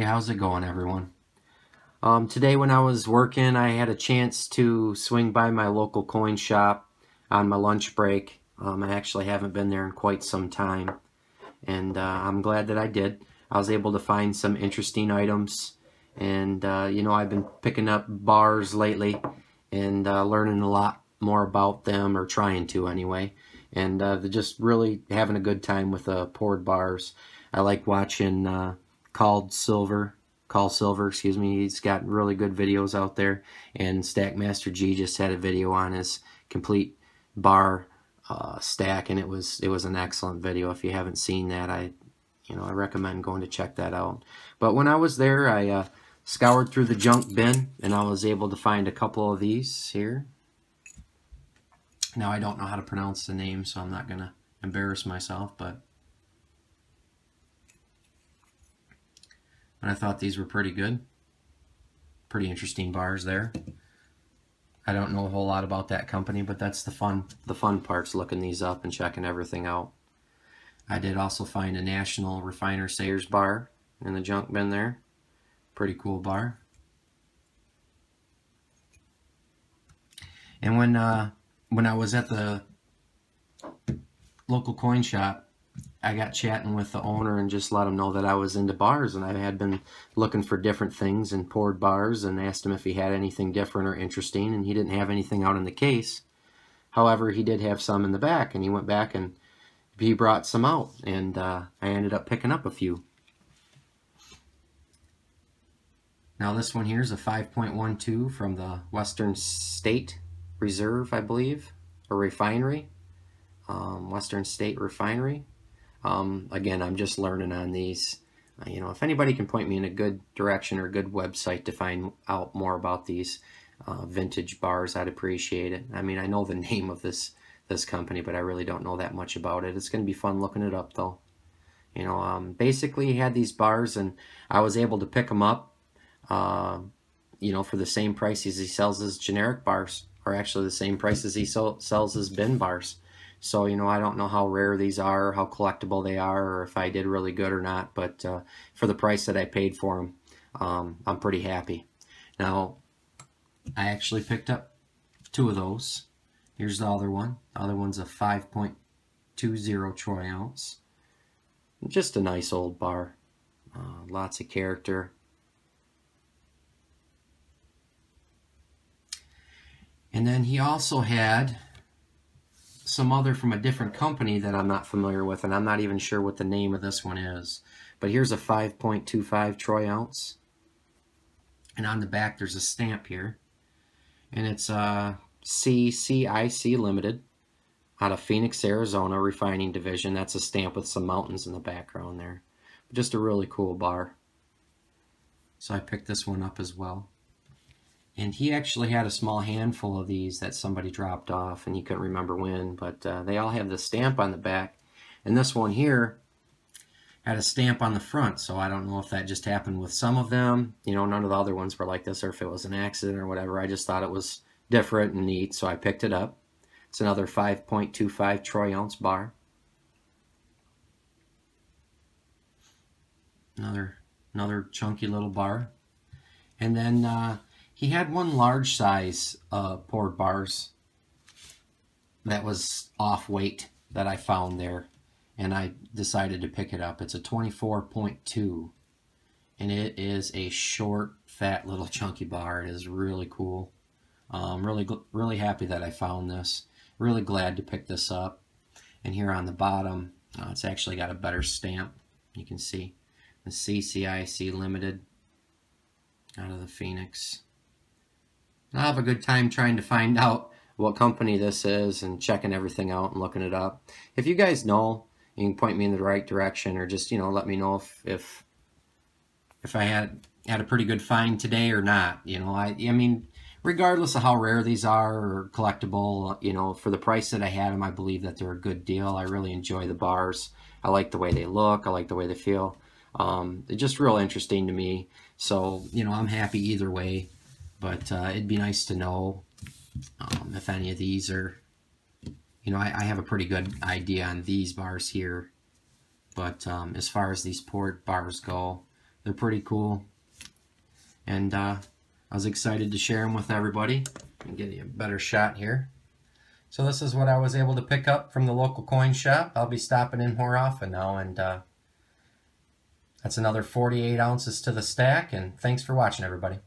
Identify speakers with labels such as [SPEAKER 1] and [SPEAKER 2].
[SPEAKER 1] Hey, how's it going, everyone? Today when I was working, I had a chance to swing by my local coin shop on my lunch break. I actually haven't been there in quite some time, and I'm glad that I did. I was able to find some interesting items, and I've been picking up bars lately and learning a lot more about them, or trying to anyway, and they're just really having a good time with poured bars. I like watching Call Silver, excuse me. He's got really good videos out there, and Stackmaster G just had a video on his complete bar stack, and it was an excellent video. If you haven't seen that, I recommend going to check that out. But when I was there, I scoured through the junk bin, and I was able to find a couple of these here. Now I don't know how to pronounce the name, so I'm not gonna embarrass myself, but I thought these were pretty good. Pretty interesting bars there. I don't know a whole lot about that company, but that's the fun parts, looking these up and checking everything out. I did also find a National Refiners Sayers bar in the junk bin there. Pretty cool bar. And when I was at the local coin shop, I got chatting with the owner and just let him know that I was into bars, and I had been looking for different things in poured bars, and asked him if he had anything different or interesting, and he didn't have anything out in the case. However, he did have some in the back, and he went back and he brought some out, and I ended up picking up a few. Now this one here is a 5.12 from the Western State Reserve, I believe, or refinery. Western State Refinery. Again, I'm just learning on these. If anybody can point me in a good direction or a good website to find out more about these vintage bars, I'd appreciate it. I mean, I know the name of this company, but I really don't know that much about it. It's going to be fun looking it up, though. Basically, he had these bars, and I was able to pick them up, for the same price as he sells his generic bars, or actually the same price as he sells his bin bars. So, I don't know how rare these are, how collectible they are, or if I did really good or not, but for the price that I paid for them, I'm pretty happy. Now, I actually picked up two of those. Here's the other one. The other one's a 5.20 troy ounce. Just a nice old bar. Lots of character. And then he also had some other from a different company that I'm not familiar with, and I'm not even sure what the name of this one is. But here's a 5.25 troy ounce, and on the back there's a stamp here, and it's C.C.I.C. Limited out of Phoenix, Arizona refining division. That's a stamp with some mountains in the background there. Just a really cool bar. So I picked this one up as well. And he actually had a small handful of these that somebody dropped off, and he couldn't remember when, but they all have the stamp on the back. And this one here had a stamp on the front, so I don't know if that just happened with some of them. None of the other ones were like this, or if it was an accident or whatever. I just thought it was different and neat, so I picked it up. It's another 5.25 troy ounce bar. Another chunky little bar. And then he had one large size poured bars that was off weight that I found there, and I decided to pick it up. It's a 24.2, and it is a short, fat, little chunky bar. It is really cool. Really happy that I found this. Really glad to pick this up. And here on the bottom, it's actually got a better stamp. You can see the C.C.I.C. Limited out of the Phoenix. I'll have a good time trying to find out what company this is and checking everything out and looking it up. If you guys know, you can point me in the right direction, or just let me know if I had a pretty good find today or not. I mean, regardless of how rare these are or collectible, for the price that I had them, I believe that they're a good deal. I really enjoy the bars. I like the way they look. I like the way they feel. They're just real interesting to me. So I'm happy either way. But it'd be nice to know if any of these are, I have a pretty good idea on these bars here. But as far as these poured bars go, They're pretty cool. And I was excited to share them with everybody and get you a better shot here. So this is what I was able to pick up from the local coin shop. I'll be stopping in more often now, and that's another 48 ounces to the stack, and thanks for watching, everybody.